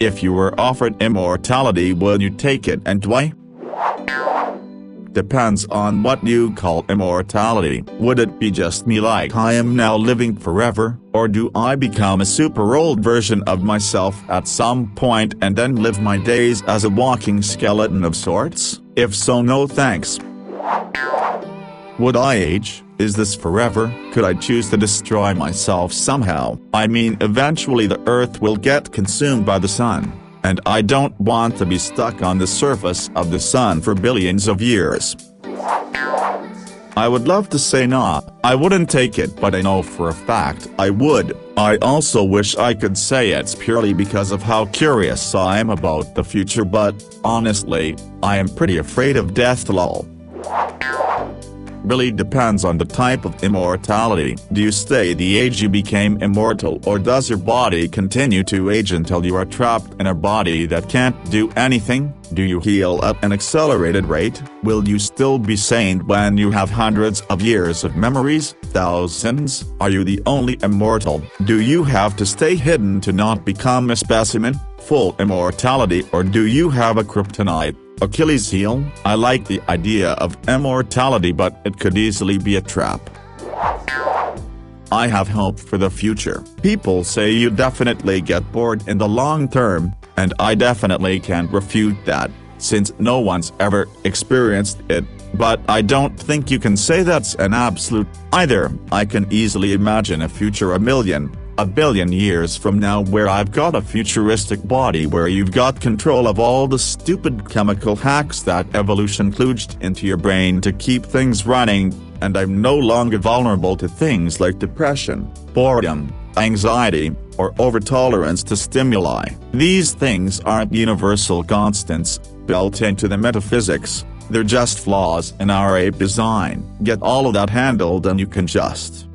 If you were offered immortality, would you take it and why? Depends on what you call immortality. Would it be just me like I am now living forever, or do I become a super old version of myself at some point and then live my days as a walking skeleton of sorts? If so, no thanks. Would I age? Is this forever? Could I choose to destroy myself somehow? I mean, eventually the Earth will get consumed by the sun, and I don't want to be stuck on the surface of the sun for billions of years. I would love to say nah, I wouldn't take it, but I know for a fact I would. I also wish I could say it's purely because of how curious I am about the future, but honestly, I am pretty afraid of death lol. Really depends on the type of immortality. Do you stay the age you became immortal, or does your body continue to age until you are trapped in a body that can't do anything? Do you heal at an accelerated rate? Will you still be sane when you have hundreds of years of memories? Thousands? Are you the only immortal? Do you have to stay hidden to not become a specimen? Full immortality, or do you have a kryptonite Achilles heel? I like the idea of immortality, but it could easily be a trap. I have hope for the future. People say you definitely get bored in the long term, and I definitely can't refute that, since no one's ever experienced it, but I don't think you can say that's an absolute either. I can easily imagine a future a billion years from now where I've got a futuristic body where you've got control of all the stupid chemical hacks that evolution kludged into your brain to keep things running, and I'm no longer vulnerable to things like depression, boredom, anxiety, or overtolerance to stimuli. These things aren't universal constants, built into the metaphysics, they're just flaws in our ape design. Get all of that handled and you can just,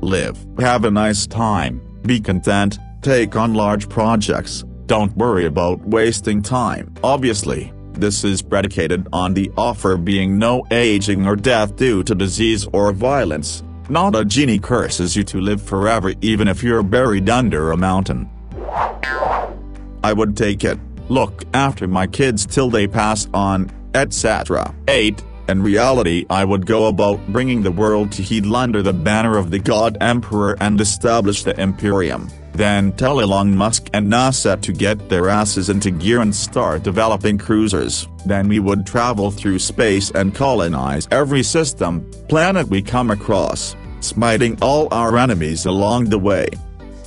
live. Have a nice time, be content, take on large projects, don't worry about wasting time. Obviously, this is predicated on the offer being no aging or death due to disease or violence. Not a genie curses you to live forever even if you're buried under a mountain. I would take it, look after my kids till they pass on, etc. 8. In reality, I would go about bringing the world to heel under the banner of the God Emperor and establish the Imperium, then tell Elon Musk and NASA to get their asses into gear and start developing cruisers. Then we would travel through space and colonize every planet we come across, smiting all our enemies along the way.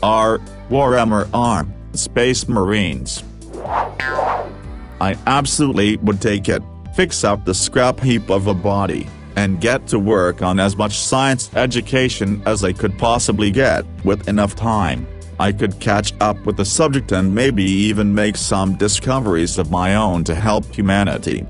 Our Warhammer arm, Space Marines. I absolutely would take it. Fix up the scrap heap of a body, and get to work on as much science education as I could possibly get. With enough time, I could catch up with the subject and maybe even make some discoveries of my own to help humanity.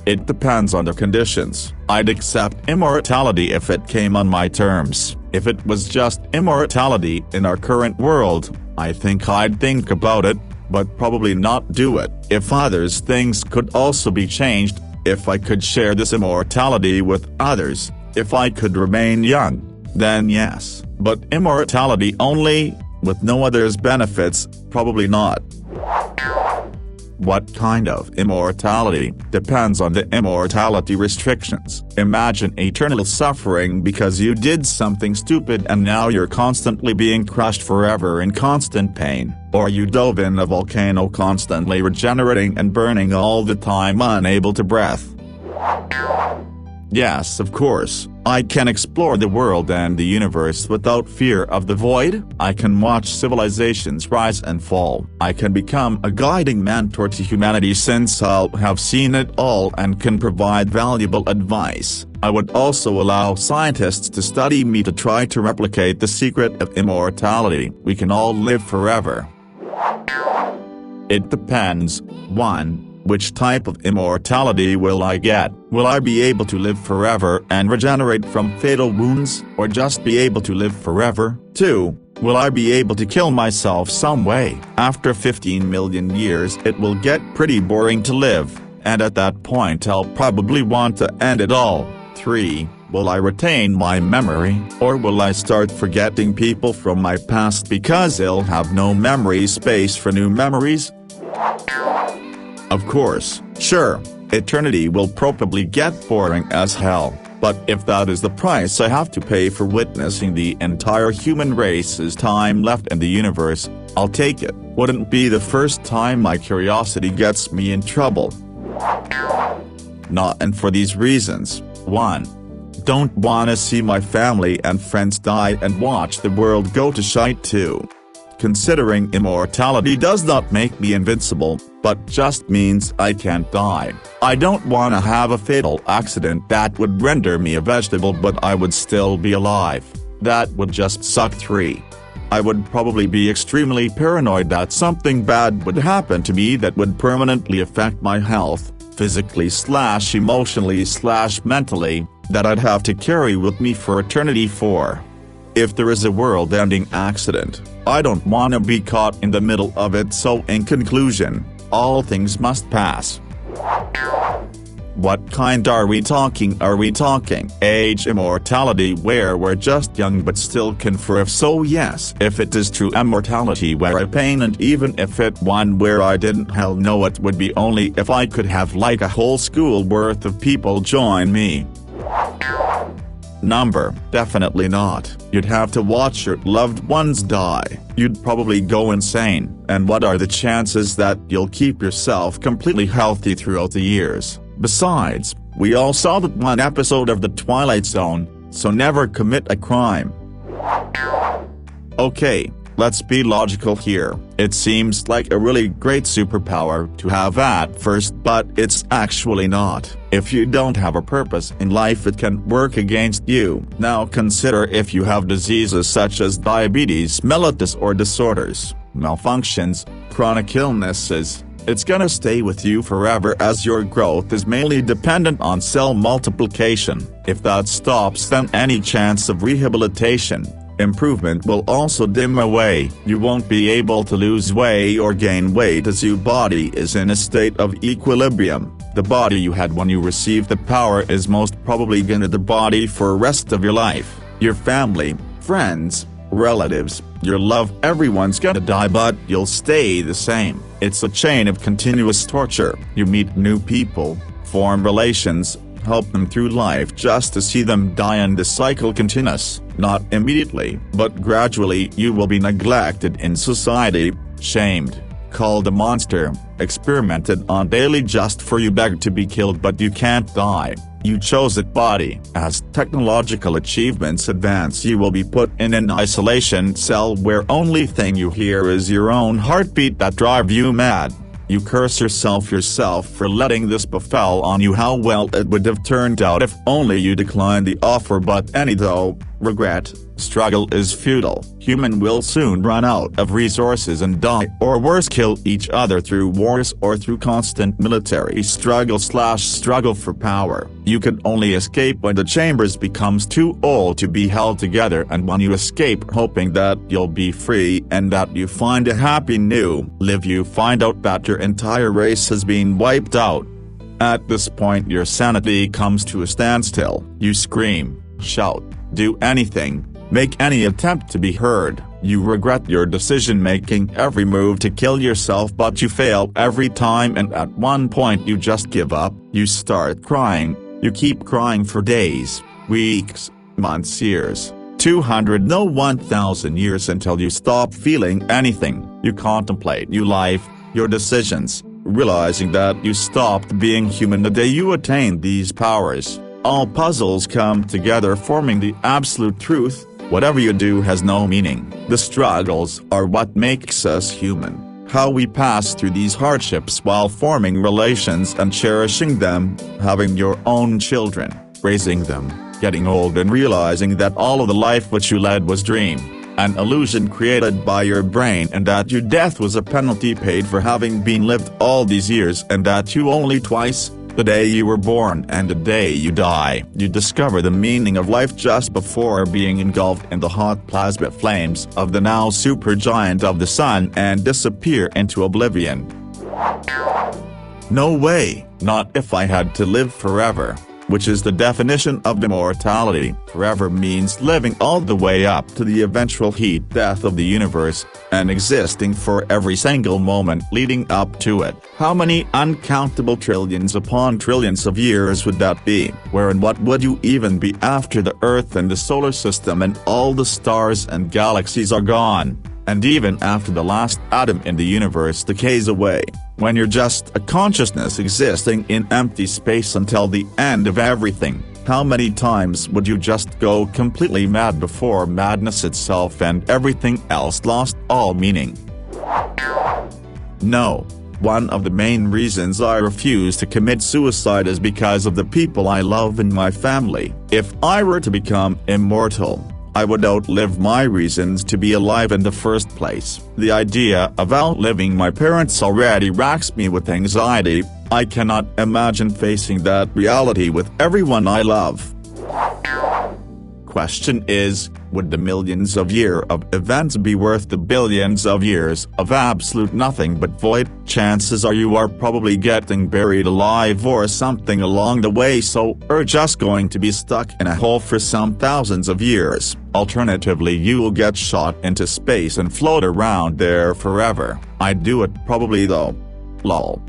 It depends on the conditions. I'd accept immortality if it came on my terms. If it was just immortality in our current world, I think I'd think about it, but probably not do it. If others' things could also be changed, if I could share this immortality with others, if I could remain young, then yes, but immortality only, with no others' benefits, probably not. What kind of immortality? Depends on the immortality restrictions. Imagine eternal suffering because you did something stupid and now you're constantly being crushed forever in constant pain, or you dove in a volcano constantly regenerating and burning all the time unable to breathe. Yes, of course, I can explore the world and the universe without fear of the void. I can watch civilizations rise and fall. I can become a guiding mentor to humanity since I'll have seen it all and can provide valuable advice. I would also allow scientists to study me to try to replicate the secret of immortality. We can all live forever. It depends. 1. Which type of immortality will I get? Will I be able to live forever and regenerate from fatal wounds, or just be able to live forever? 2. Will I be able to kill myself some way? After 15 million years it will get pretty boring to live, and at that point I'll probably want to end it all. 3. Will I retain my memory, or will I start forgetting people from my past because I'll have no memory space for new memories? Of course, sure, eternity will probably get boring as hell, but if that is the price I have to pay for witnessing the entire human race's time left in the universe, I'll take it. Wouldn't be the first time my curiosity gets me in trouble. Not and for these reasons. 1. Don't wanna see my family and friends die and watch the world go to shite. 2. Considering immortality does not make me invincible, but just means I can't die. I don't wanna have a fatal accident that would render me a vegetable but I would still be alive. That would just suck. 3. I would probably be extremely paranoid that something bad would happen to me that would permanently affect my health, physically/emotionally/mentally, that I'd have to carry with me for eternity. 4. If there is a world-ending accident, I don't want to be caught in the middle of it, so in conclusion, all things must pass. What kind are we talking? Are we talking age immortality where we're just young but still can? For if so, yes. If it is true immortality where I pain, and even if it one where I didn't, hell no, it would be only if I could have like a whole school worth of people join me. Number: definitely not. You'd have to watch your loved ones die. You'd probably go insane, and what are the chances that you'll keep yourself completely healthy throughout the years? Besides, we all saw that one episode of The Twilight Zone, so never commit a crime. Okay, let's be logical here. It seems like a really great superpower to have at first, but it's actually not. If you don't have a purpose in life, it can work against you. Now consider if you have diseases such as diabetes mellitus or disorders, malfunctions, chronic illnesses. It's gonna stay with you forever as your growth is mainly dependent on cell multiplication. If that stops, then any chance of rehabilitation, improvement will also dim away. You won't be able to lose weight or gain weight as your body is in a state of equilibrium. The body you had when you received the power is most probably gonna the body for the rest of your life. Your family, friends, relatives, your love, everyone's gonna die, but you'll stay the same. It's a chain of continuous torture. You meet new people, form relations, help them through life just to see them die, and the cycle continues. Not immediately, but gradually you will be neglected in society, shamed, called a monster, experimented on daily just for you, beg to be killed, but you can't die. You chose it. Body. As technological achievements advance, you will be put in an isolation cell where only thing you hear is your own heartbeat that drive you mad. You curse yourself for letting this befall on you. How well it would have turned out if only you declined the offer, but anyhow, regret, struggle is futile. Human will soon run out of resources and die, or worse, kill each other through wars or through constant military struggle for power. You can only escape when the chambers becomes too old to be held together, and when you escape hoping that you'll be free and that you find a happy new life, you find out that your entire race has been wiped out. At this point your sanity comes to a standstill. You scream, shout, do anything, make any attempt to be heard. You regret your decision, making every move to kill yourself, but you fail every time, and at one point you just give up. You start crying. You keep crying for days, weeks, months, years, 200 no 1,000 years, until you stop feeling anything. You contemplate your life, your decisions, realizing that you stopped being human the day you attained these powers. All puzzles come together, forming the absolute truth. Whatever you do has no meaning. The struggles are what makes us human. How we pass through these hardships while forming relations and cherishing them, having your own children, raising them, getting old and realizing that all of the life which you led was dream, an illusion created by your brain, and that your death was a penalty paid for having been lived all these years, and that you only twice, the day you were born and the day you die, you discover the meaning of life just before being engulfed in the hot plasma flames of the now supergiant of the sun and disappear into oblivion. No way, not if I had to live forever. which is the definition of immortality. Forever means living all the way up to the eventual heat death of the universe, and existing for every single moment leading up to it. How many uncountable trillions upon trillions of years would that be? Where and what would you even be after the Earth and the solar system and all the stars and galaxies are gone? And even after the last atom in the universe decays away, when you're just a consciousness existing in empty space until the end of everything, how many times would you just go completely mad before madness itself and everything else lost all meaning? No. One of the main reasons I refuse to commit suicide is because of the people I love in my family. If I were to become immortal, I would outlive my reasons to be alive in the first place. The idea of outliving my parents already racks me with anxiety. I cannot imagine facing that reality with everyone I love. Question is, would the millions of years of events be worth the billions of years of absolute nothing but void? Chances are you are probably getting buried alive or something along the way, so you're just going to be stuck in a hole for some thousands of years. Alternatively, you'll get shot into space and float around there forever. I'd do it probably though. Lol.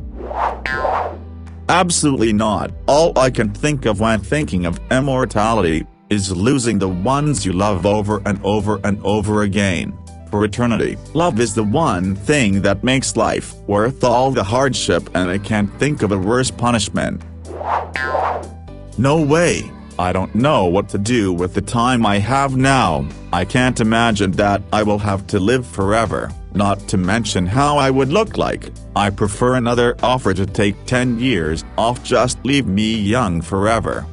Absolutely not. All I can think of when thinking of immortality is losing the ones you love over and over and over again, for eternity. Love is the one thing that makes life worth all the hardship, and I can't think of a worse punishment. No way. I don't know what to do with the time I have now. I can't imagine that I will have to live forever, not to mention how I would look like. I prefer another offer to take 10 years off, just leave me young forever.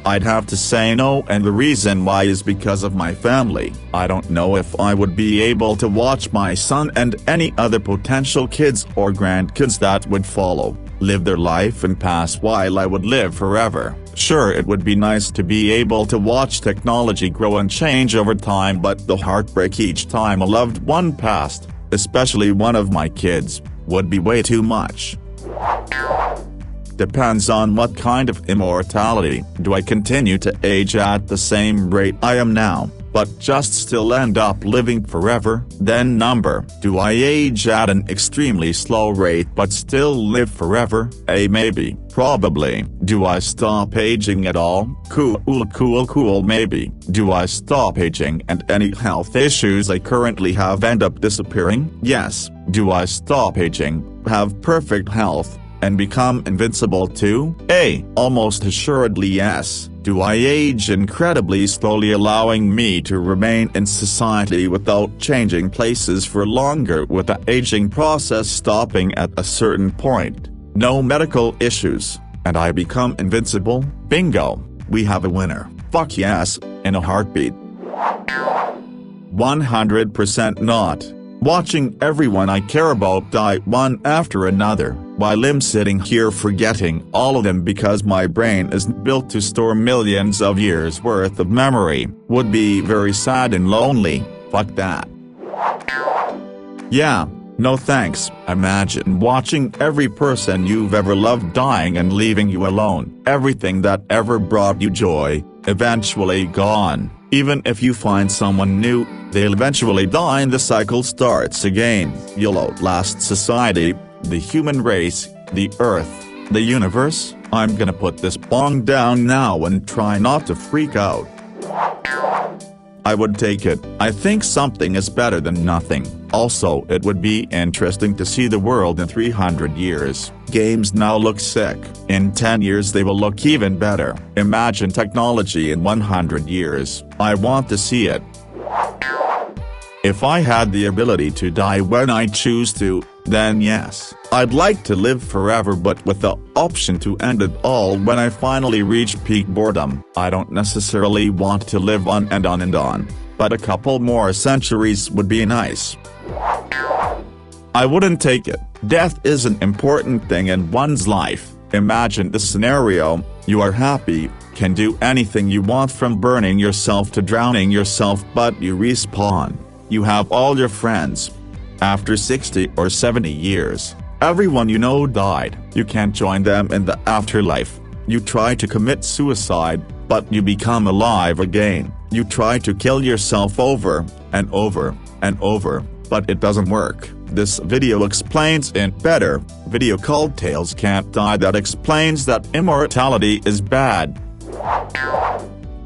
I'd have to say no, and the reason why is because of my family. I don't know if I would be able to watch my son and any other potential kids or grandkids that would follow live their life and pass while I would live forever. Sure, it would be nice to be able to watch technology grow and change over time, but the heartbreak each time a loved one passed, especially one of my kids, would be way too much. Depends on what kind of immortality. Do I continue to age at the same rate I am now, but just still end up living forever? Then number, do I age at an extremely slow rate but still live forever? A maybe, probably. Do I stop aging at all? Cool maybe. Do I stop aging and any health issues I currently have end up disappearing? Yes. Do I stop aging, have perfect health, and become invincible too? A. Almost assuredly yes. Do I age incredibly slowly, allowing me to remain in society without changing places for longer, with the aging process stopping at a certain point? No medical issues, and I become invincible? Bingo. We have a winner. Fuck yes, in a heartbeat. 100% not. Watching everyone I care about die one after another, while I'm sitting here forgetting all of them because my brain isn't built to store millions of years worth of memory, would be very sad and lonely. Fuck that. Yeah, no thanks. Imagine watching every person you've ever loved dying and leaving you alone. Everything that ever brought you joy, eventually gone. Even if you find someone new, they'll eventually die and the cycle starts again. You'll outlast society, the human race, the earth, the universe. I'm gonna put this bong down now and try not to freak out. I would take it. I think something is better than nothing. Also, it would be interesting to see the world in 300 years. Games now look sick. In 10 years they will look even better. Imagine technology in 100 years. I want to see it. If I had the ability to die when I choose to, then yes, I'd like to live forever, but with the option to end it all when I finally reach peak boredom. I don't necessarily want to live on and on and on, but a couple more centuries would be nice. I wouldn't take it. Death is an important thing in one's life. Imagine the scenario: you are happy, can do anything you want, from burning yourself to drowning yourself, but you respawn. You have all your friends. After 60 or 70 years, everyone you know died. You can't join them in the afterlife. You try to commit suicide, but you become alive again. You try to kill yourself over and over and over, but it doesn't work. This video explains in better video called Tales Can't Die that explains that immortality is bad.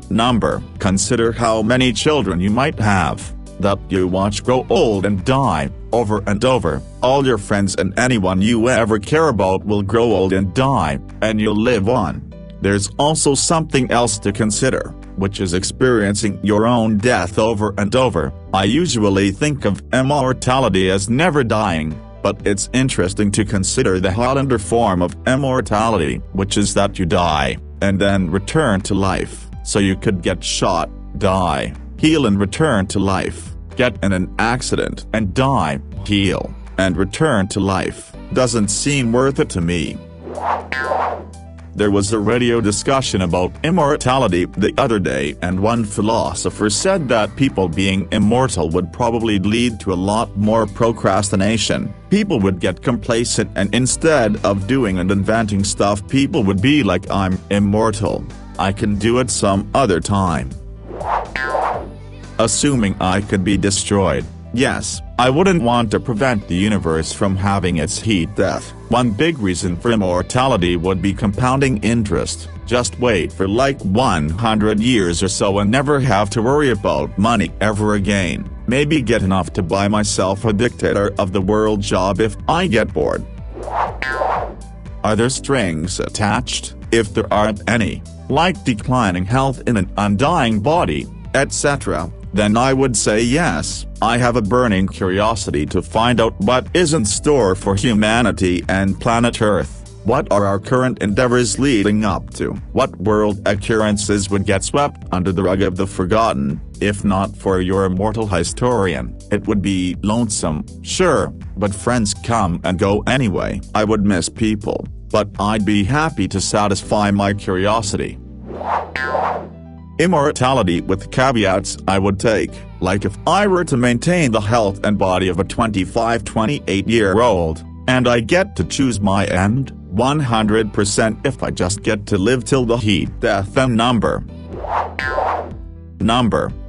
Number. Consider how many children you might have that you watch grow old and die, over and over. All your friends and anyone you ever care about will grow old and die, and you'll live on. There's also something else to consider, which is experiencing your own death over and over. I usually think of immortality as never dying, but it's interesting to consider the Hollander form of immortality, which is that you die, and then return to life. So you could get shot, die, heal and return to life. Get in an accident and die, heal, and return to life. Doesn't seem worth it to me. There was a radio discussion about immortality the other day, and one philosopher said that people being immortal would probably lead to a lot more procrastination. People would get complacent, and instead of doing and inventing stuff, people would be like, I'm immortal. I can do it some other time. Assuming I could be destroyed. Yes, I wouldn't want to prevent the universe from having its heat death. One big reason for immortality would be compounding interest. Just wait for like 100 years or so and never have to worry about money ever again. Maybe get enough to buy myself a dictator of the world job if I get bored. Are there strings attached? If there aren't any, like declining health in an undying body, etc., then I would say yes. I have a burning curiosity to find out what is in store for humanity and planet Earth. What are our current endeavors leading up to? What world occurrences would get swept under the rug of the forgotten? If not for your immortal historian, it would be lonesome, sure, but friends come and go anyway. I would miss people, but I'd be happy to satisfy my curiosity. Immortality with caveats I would take, like if I were to maintain the health and body of a 25-28-year-old, and I get to choose my end, 100% if I just get to live till the heat death. And number.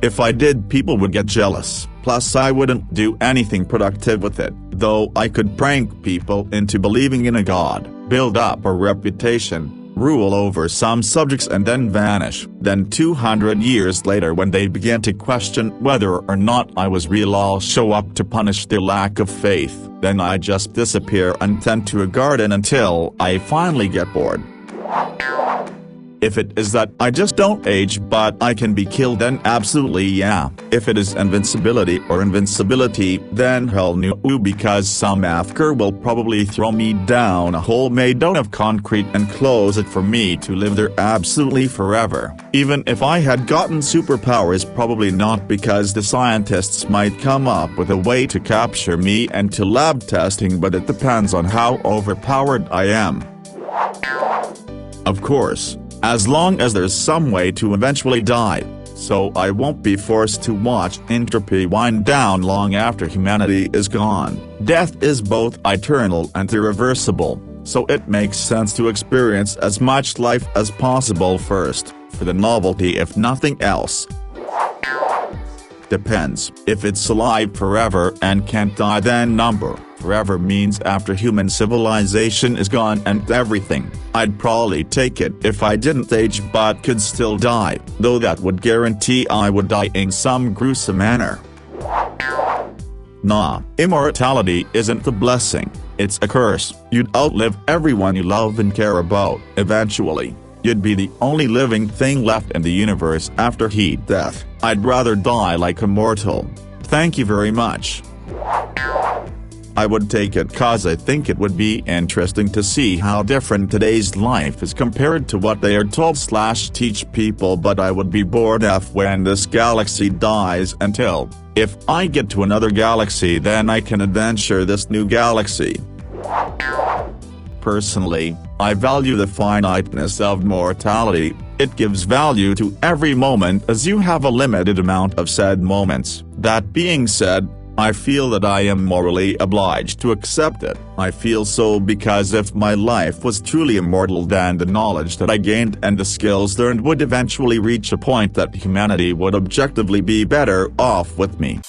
If I did, people would get jealous, plus I wouldn't do anything productive with it, though I could prank people into believing in a god, build up a reputation, rule over some subjects and then vanish. Then 200 years later, when they begin to question whether or not I was real, I'll show up to punish their lack of faith. Then I just disappear and tend to a garden until I finally get bored. If it is that I just don't age but I can be killed, then absolutely yeah. If it is invincibility or invincibility, then hell no, because some afker will probably throw me down a hole made out of concrete and close it for me to live there absolutely forever. Even if I had gotten superpowers, probably not, because the scientists might come up with a way to capture me and to lab testing, but it depends on how overpowered I am. Of course, as long as there's some way to eventually die, so I won't be forced to watch entropy wind down long after humanity is gone. Death is both eternal and irreversible, so it makes sense to experience as much life as possible first, for the novelty if nothing else. Depends. If it's alive forever and can't die, then number. Forever means after human civilization is gone and everything. I'd probably take it if I didn't age but could still die, though that would guarantee I would die in some gruesome manner. Nah, immortality isn't a blessing, it's a curse. You'd outlive everyone you love and care about, eventually. You'd be the only living thing left in the universe after heat death. I'd rather die like a mortal. Thank you very much. I would take it cause I think it would be interesting to see how different today's life is compared to what they are told/teach people, but I would be bored af when this galaxy dies until, if I get to another galaxy, then I can adventure this new galaxy. Personally, I value the finiteness of mortality. It gives value to every moment as you have a limited amount of said moments. That being said, I feel that I am morally obliged to accept it. I feel so because if my life was truly immortal, then the knowledge that I gained and the skills learned would eventually reach a point that humanity would objectively be better off with me.